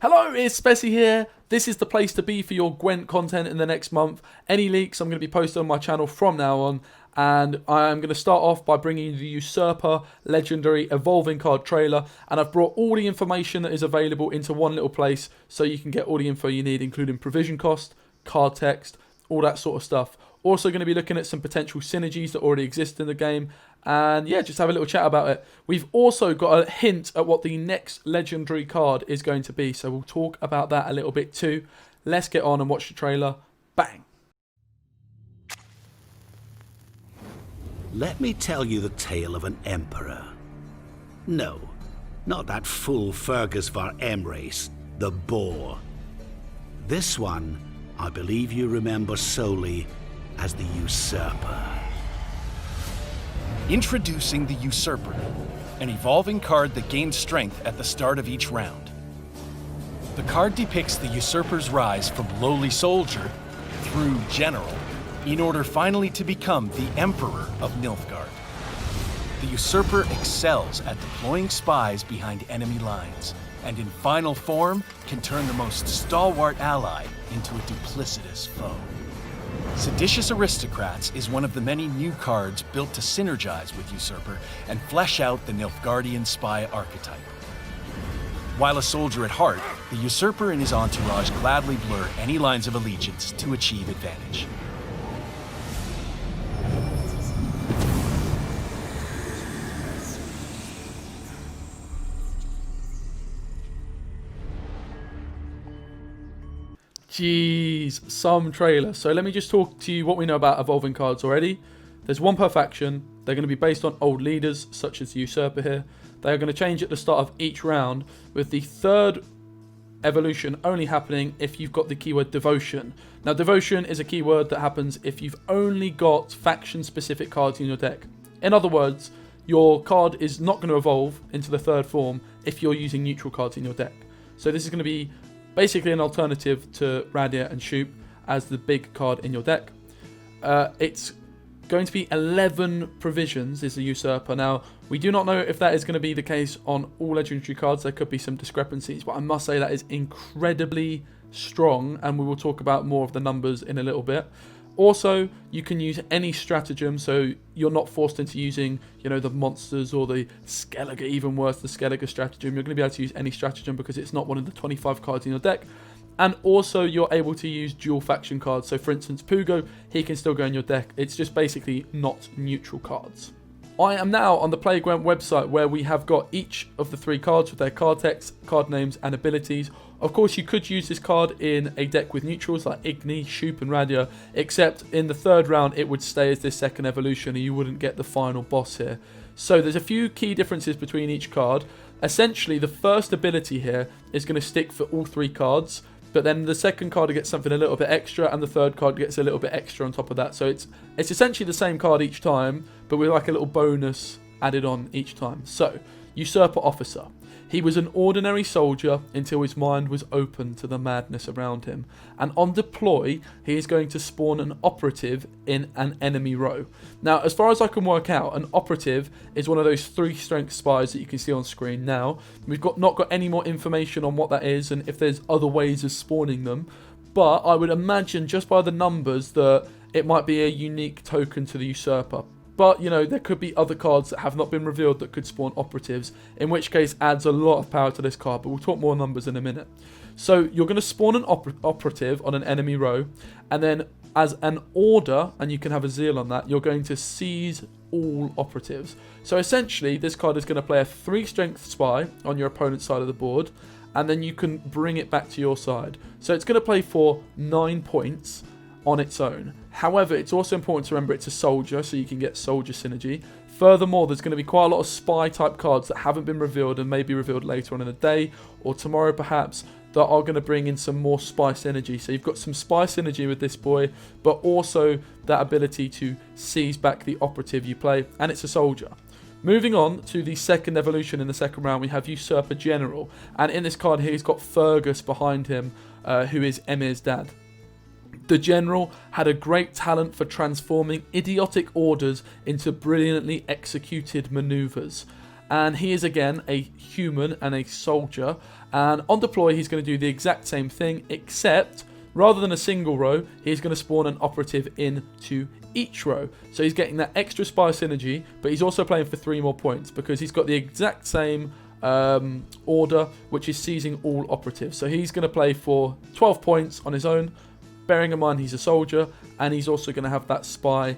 Hello, it's Speci here. This is the place to be for your Gwent content in the next month. Any leaks I'm going to be posting on my channel from now on. And I'm going to start off by bringing you the Usurper Legendary Evolving Card trailer. And I've brought all the information that is available into one little place so you can get all the info you need, including provision cost, card text, all that sort of stuff. Also going to be looking at some potential synergies that already exist in the game. And yeah, just have a little chat about it. We've also got a hint at what the next legendary card is going to be. So we'll talk about that a little bit too. Let's get on and watch the trailer. Bang! Let me tell you the tale of an emperor. No, not that fool Fergus var Emrys, the boar. This one, I believe you remember solely as the Usurper. Introducing the Usurper, an evolving card that gains strength at the start of each round. The card depicts the Usurper's rise from lowly soldier through general, in order finally to become the Emperor of Nilfgaard. The Usurper excels at deploying spies behind enemy lines, and in final form can turn the most stalwart ally into a duplicitous foe. Seditious Aristocrats is one of the many new cards built to synergize with Usurper and flesh out the Nilfgaardian spy archetype. While a soldier at heart, the Usurper and his entourage gladly blur any lines of allegiance to achieve advantage. Jeez, some trailer. So let me just talk to you what we know about evolving cards already. There's one per faction. They're going to be based on old leaders, such as the Usurper here. They are going to change at the start of each round, with the third evolution only happening if you've got the keyword Devotion. Now, Devotion is a keyword that happens if you've only got faction-specific cards in your deck. In other words, your card is not going to evolve into the third form if you're using neutral cards in your deck. So this is going to be basically an alternative to Radia and Shoop as the big card in your deck. It's going to be 11 provisions is the Usurper. Now, we do not know if that is going to be the case on all legendary cards. There could be some discrepancies, but I must say that is incredibly strong, and we will talk about more of the numbers in a little bit. Also, you can use any stratagem, so you're not forced into using, the monsters or the Skellige, even worse, the Skellige stratagem. You're going to be able to use any stratagem because it's not one of the 25 cards in your deck. And also, you're able to use dual faction cards. So, for instance, Pugo, he can still go in your deck. It's just basically not neutral cards. I am now on the Play Gwent website where we have got each of the three cards with their card text, card names, and abilities. Of course, you could use this card in a deck with neutrals like Igni, Shoop, and Radia, except in the third round it would stay as this second evolution and you wouldn't get the final boss here. So there's a few key differences between each card. Essentially, the first ability here is going to stick for all three cards, but then the second card gets something a little bit extra, and the third card gets a little bit extra on top of that. So it's essentially the same card each time, but with like a little bonus added on each time. So, Usurper Officer. He was an ordinary soldier until his mind was open to the madness around him. And on deploy, he is going to spawn an operative in an enemy row. Now, as far as I can work out, an operative is one of those 3 strength spies that you can see on screen now. We've not got any more information on what that is and if there's other ways of spawning them. But I would imagine just by the numbers that it might be a unique token to the Usurper. But, there could be other cards that have not been revealed that could spawn operatives, in which case adds a lot of power to this card, but we'll talk more numbers in a minute. So, you're going to spawn an operative on an enemy row, and then as an order, and you can have a zeal on that, you're going to seize all operatives. So, essentially, this card is going to play a 3 strength spy on your opponent's side of the board, and then you can bring it back to your side. So, it's going to play for 9 points on its own. However, it's also important to remember it's a soldier, so you can get soldier synergy. Furthermore, there's going to be quite a lot of spy type cards that haven't been revealed and may be revealed later on in the day or tomorrow perhaps, that are going to bring in some more spy synergy. So you've got some spy synergy with this boy, but also that ability to seize back the operative you play, and it's a soldier. Moving on to the second evolution in the second round, we have Usurper General, and in this card here he's got Fergus behind him, who is Emir's dad. The general had a great talent for transforming idiotic orders into brilliantly executed maneuvers. And he is again a human and a soldier. And on deploy, he's going to do the exact same thing, except rather than a single row, he's going to spawn an operative into each row. So he's getting that extra spy synergy, but he's also playing for 3 more points because he's got the exact same order, which is seizing all operatives. So he's going to play for 12 points on his own, bearing in mind he's a soldier, and he's also going to have that spy,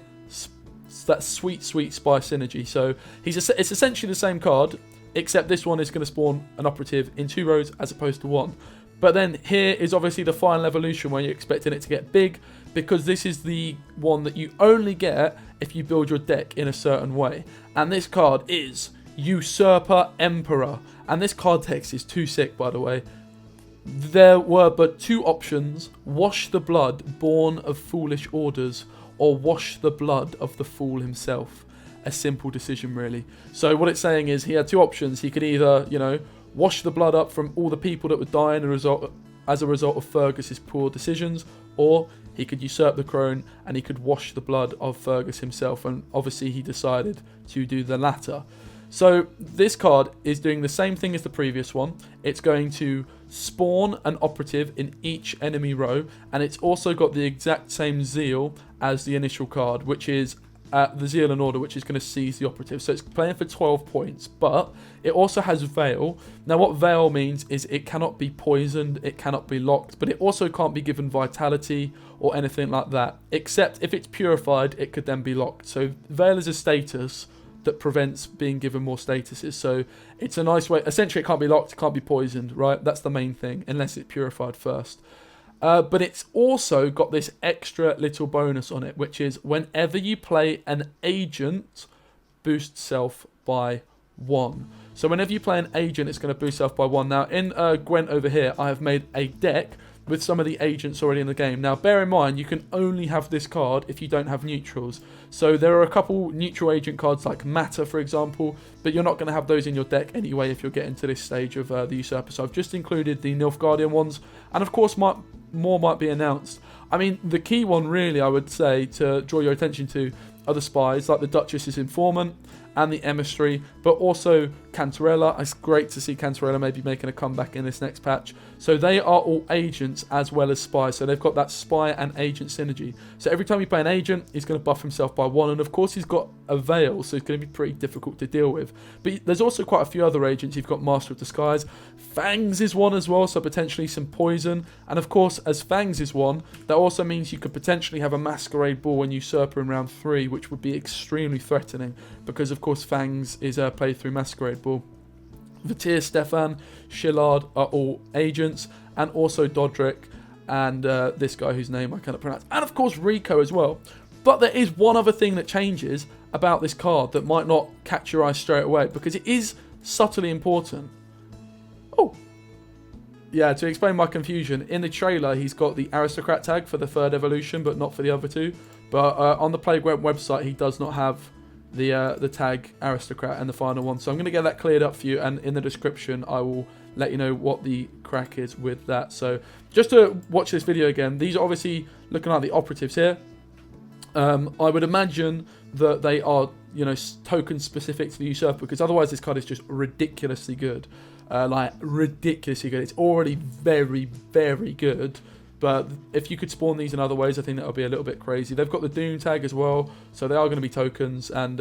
that sweet spy synergy. So it's essentially the same card, except this one is going to spawn an operative in 2 rows as opposed to 1. But then here is obviously the final evolution where you're expecting it to get big, because this is the one that you only get if you build your deck in a certain way. And this card is Usurper Emperor. And this card text is too sick, by the way. There were but 2 options: wash the blood born of foolish orders, or wash the blood of the fool himself. A simple decision, really. So what it's saying is he had 2 options. He could either, wash the blood up from all the people that would die as a result of Fergus's poor decisions, or he could usurp the throne and he could wash the blood of Fergus himself, and obviously he decided to do the latter. So this card is doing the same thing as the previous one. It's going to spawn an operative in each enemy row, and it's also got the exact same zeal as the initial card, which is the Zeal and Order, which is going to seize the operative. So it's playing for 12 points, but it also has Veil. Now what Veil means is it cannot be poisoned, it cannot be locked, but it also can't be given vitality or anything like that, except if it's purified, it could then be locked. So Veil is a status that prevents being given more statuses. So it's a nice way. Essentially, it can't be locked, it can't be poisoned, right? That's the main thing, unless it's purified first. But it's also got this extra little bonus on it, which is whenever you play an agent, boost self by 1. So whenever you play an agent, it's going to boost self by 1. Now, in Gwent over here, I have made a deck with some of the agents already in the game. Now, bear in mind, you can only have this card if you don't have neutrals. So there are a couple neutral agent cards like Matter, for example, but you're not going to have those in your deck anyway if you're getting to this stage of the Usurper. So I've just included the Nilfgaardian ones, and of course, more might be announced. I mean, the key one really, I would say, to draw your attention to are the spies, like the Duchess's Informant and the Emissary, but also Cantarella. It's great to see Cantarella maybe making a comeback in this next patch. So they are all agents as well as spies. So they've got that spy and agent synergy. So every time you play an agent, he's going to buff himself by 1. And of course, he's got a Veil, so it's going to be pretty difficult to deal with. But there's also quite a few other agents. You've got Master of Disguise. Fangs is one as well, so potentially some poison. And of course, as Fangs is one, that also means you could potentially have a Masquerade Ball and Usurper in round 3, which would be extremely threatening, because of course Fangs is played through Masquerade Ball. Vatir, Stefan, Shillard are all agents, and also Dodric and this guy whose name I cannot pronounce, and of course Rico as well. But there is one other thing that changes about this card that might not catch your eye straight away, because it is subtly important. Oh, yeah, to explain my confusion, in the trailer he's got the Aristocrat tag for the 3rd evolution, but not for the other 2. But on the Plague website he does not have the tag Aristocrat and the final one. So I'm going to get that cleared up for you, and in the description I will let you know what the crack is with that. So just to watch this video again, these are obviously looking like the operatives here. I would imagine that they are, token specific to the Usurper, because otherwise this card is just ridiculously good. Like ridiculously good. It's already very, very good. But if you could spawn these in other ways, I think that would be a little bit crazy. They've got the Doom tag as well, so they are going to be tokens. And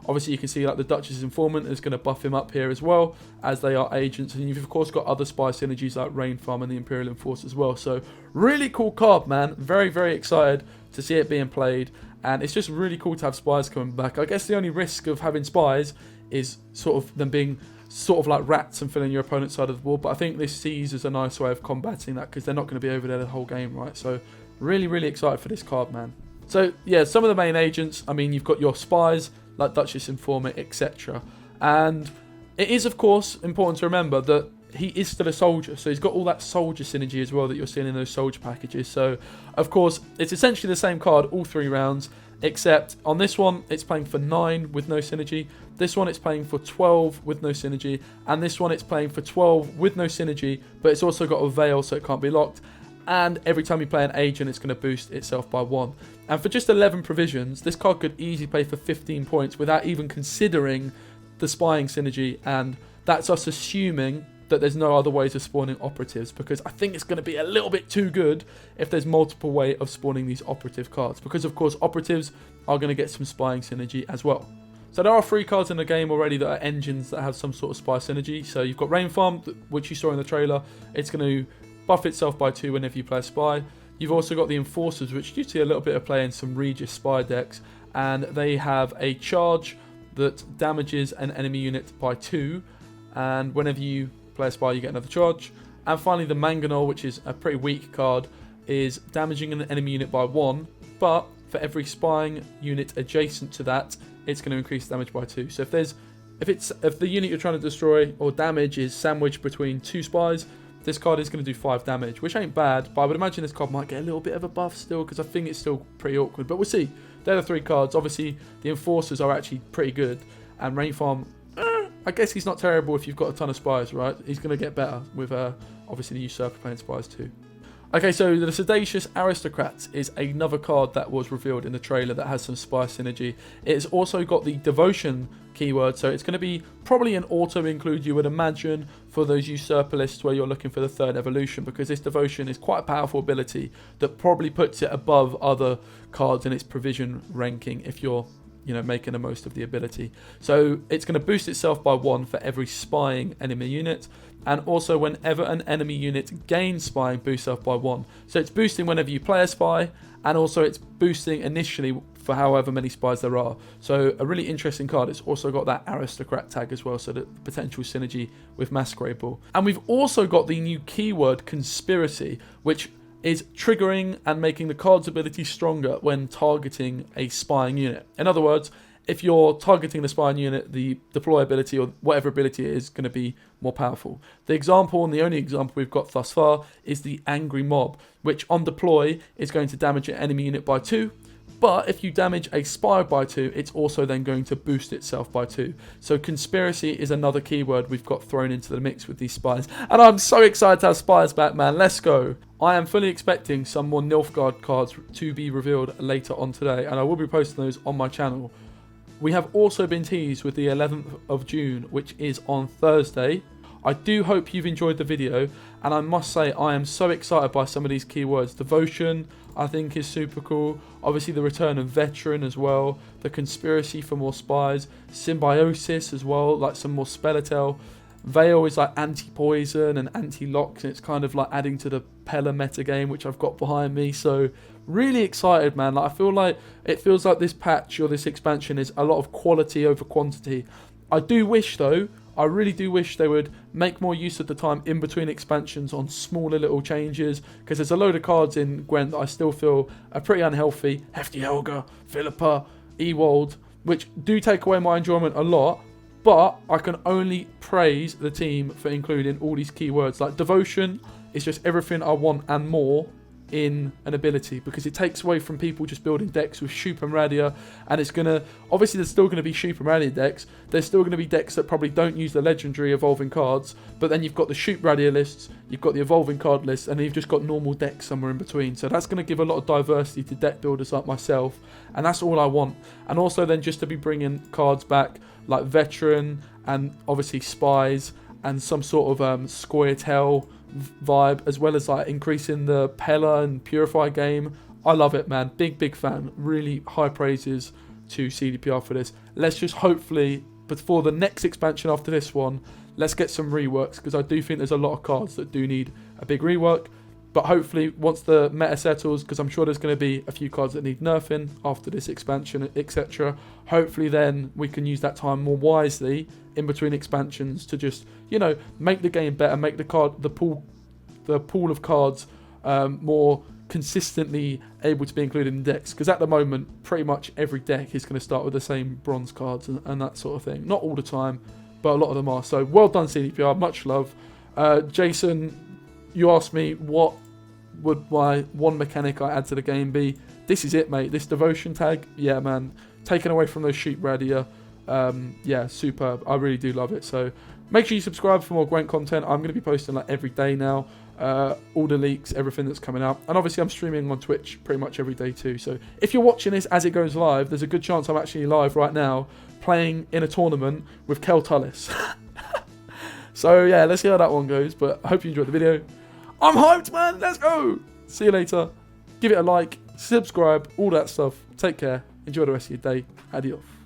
obviously you can see like the Duchess's Informant is going to buff him up here as well, as they are agents. And you've of course got other spy synergies like Rain Farm and the Imperial Enforce as well. So really cool card, man. Very, very excited to see it being played. And it's just really cool to have spies coming back. I guess the only risk of having spies is sort of them being sort of like rats and filling your opponent's side of the board, but I think this Seize is a nice way of combating that, because they're not going to be over there the whole game, right? So really, really excited for this card, man. So yeah, some of the main agents, I mean, you've got your spies like Duchess Informant, etc. And it is of course important to remember that he is still a soldier, so he's got all that soldier synergy as well that you're seeing in those soldier packages. So of course it's essentially the same card all 3 rounds, except on this one it's playing for 9 with no synergy, this one it's playing for 12 with no synergy, and this one it's playing for 12 with no synergy, but it's also got a Veil so it can't be locked. And every time you play an agent, it's going to boost itself by 1. And for just 11 provisions, this card could easily play for 15 points without even considering the spying synergy, and that's us assuming that there's no other ways of spawning operatives, because I think it's going to be a little bit too good if there's multiple ways of spawning these operative cards, because of course operatives are going to get some spying synergy as well. So there are 3 cards in the game already that are engines that have some sort of spy synergy. So you've got Rain Farm, which you saw in the trailer. It's going to buff itself by 2 whenever you play a spy. You've also got the Enforcers, which you see a little bit of play in some Regis spy decks, and they have a charge that damages an enemy unit by 2, and whenever you play a spy you get another charge. And finally the Mangonel, which is a pretty weak card, is damaging an enemy unit by 1, but for every spying unit adjacent to that, it's going to increase damage by 2. So if the unit you're trying to destroy or damage is sandwiched between 2 spies, this card is going to do 5 damage, which ain't bad, but I would imagine this card might get a little bit of a buff still, because I think it's still pretty awkward, but we'll see. They're the 3 cards. Obviously the Enforcers are actually pretty good, and Rain Farm, I guess he's not terrible if you've got a ton of spies, right? He's going to get better with obviously the Usurper playing spies too. Okay, so the Sedacious Aristocrat is another card that was revealed in the trailer that has some spy synergy. It's also got the Devotion keyword, so it's going to be probably an auto include, you would imagine, for those Usurper lists where you're looking for the 3rd evolution, because this Devotion is quite a powerful ability that probably puts it above other cards in its provision ranking if you're making the most of the ability. So it's going to boost itself by 1 for every spying enemy unit, and also whenever an enemy unit gains spying, boosts itself by 1. So it's boosting whenever you play a spy, and also it's boosting initially for however many spies there are. So a really interesting card. It's also got that Aristocrat tag as well, so the potential synergy with Masquerade Ball. And we've also got the new keyword Conspiracy, which is triggering and making the card's ability stronger when targeting a spying unit. In other words, if you're targeting the spying unit, the deploy ability or whatever ability it is going to be more powerful. The example, and the only example we've got thus far, is the Angry Mob, which on deploy is going to damage an enemy unit by 2. But if you damage a spy by 2, it's also then going to boost itself by 2. So Conspiracy is another keyword we've got thrown into the mix with these spies. And I'm so excited to have spies back, man. Let's go. I am fully expecting some more Nilfgaard cards to be revealed later on today, and I will be posting those on my channel. We have also been teased with the 11th of June, which is on Thursday. I do hope you've enjoyed the video, and I must say I am so excited by some of these keywords. Devotion, I think, is super cool. Obviously the return of Veteran as well. The Conspiracy for more spies. Symbiosis as well, like some more Spellitel. Veil is like anti-poison and anti-locks, and it's kind of like adding to the Pella metagame, which I've got behind me. So really excited, man. Like, I feel like it feels like this patch or this expansion is a lot of quality over quantity. I do wish though, I really do wish they would make more use of the time in between expansions on smaller little changes, because there's a load of cards in Gwent that I still feel are pretty unhealthy. Hefty Helga, Philippa, Ewald, which do take away my enjoyment a lot. But I can only praise the team for including all these keywords. Like Devotion is just everything I want and more in an ability, because it takes away from people just building decks with Shoop and Radia, and it's gonna, obviously there's still going to be Shoop and Radia decks, there's still going to be decks that probably don't use the legendary evolving cards, but then you've got the Shoop Radia lists, you've got the evolving card lists, and then you've just got normal decks somewhere in between. So that's going to give a lot of diversity to deck builders like myself, and that's all I want. And also then just to be bringing cards back like Veteran and obviously Spies and some sort of Scoia'tael vibe, as well as like increasing the Pella and Purify game. I love it, man. Big fan. Really high praises to CDPR for this. Let's just hopefully, before the next expansion after this one, let's get some reworks, because I do think there's a lot of cards that do need a big rework. But hopefully once the meta settles, because I'm sure there's going to be a few cards that need nerfing after this expansion, etc. Hopefully then we can use that time more wisely in between expansions to just, make the game better, make the pool of cards more consistently able to be included in decks. Because at the moment, pretty much every deck is going to start with the same bronze cards and that sort of thing. Not all the time, but a lot of them are. So well done, CDPR. Much love. Jason, you asked me what would my one mechanic I add to the game be. This is it, mate. This Devotion tag, yeah, man. Taken away from those Sheep Radia. Yeah, superb. I really do love it. So make sure you subscribe for more Gwent content. I'm going to be posting like every day now. all the leaks, everything that's coming out. And obviously I'm streaming on Twitch pretty much every day too. So if you're watching this as it goes live, there's a good chance I'm actually live right now playing in a tournament with Kel Tullis. So yeah, let's see how that one goes. But I hope you enjoyed the video. I'm hyped, man. Let's go. See you later. Give it a like, subscribe, all that stuff. Take care. Enjoy the rest of your day. Adios.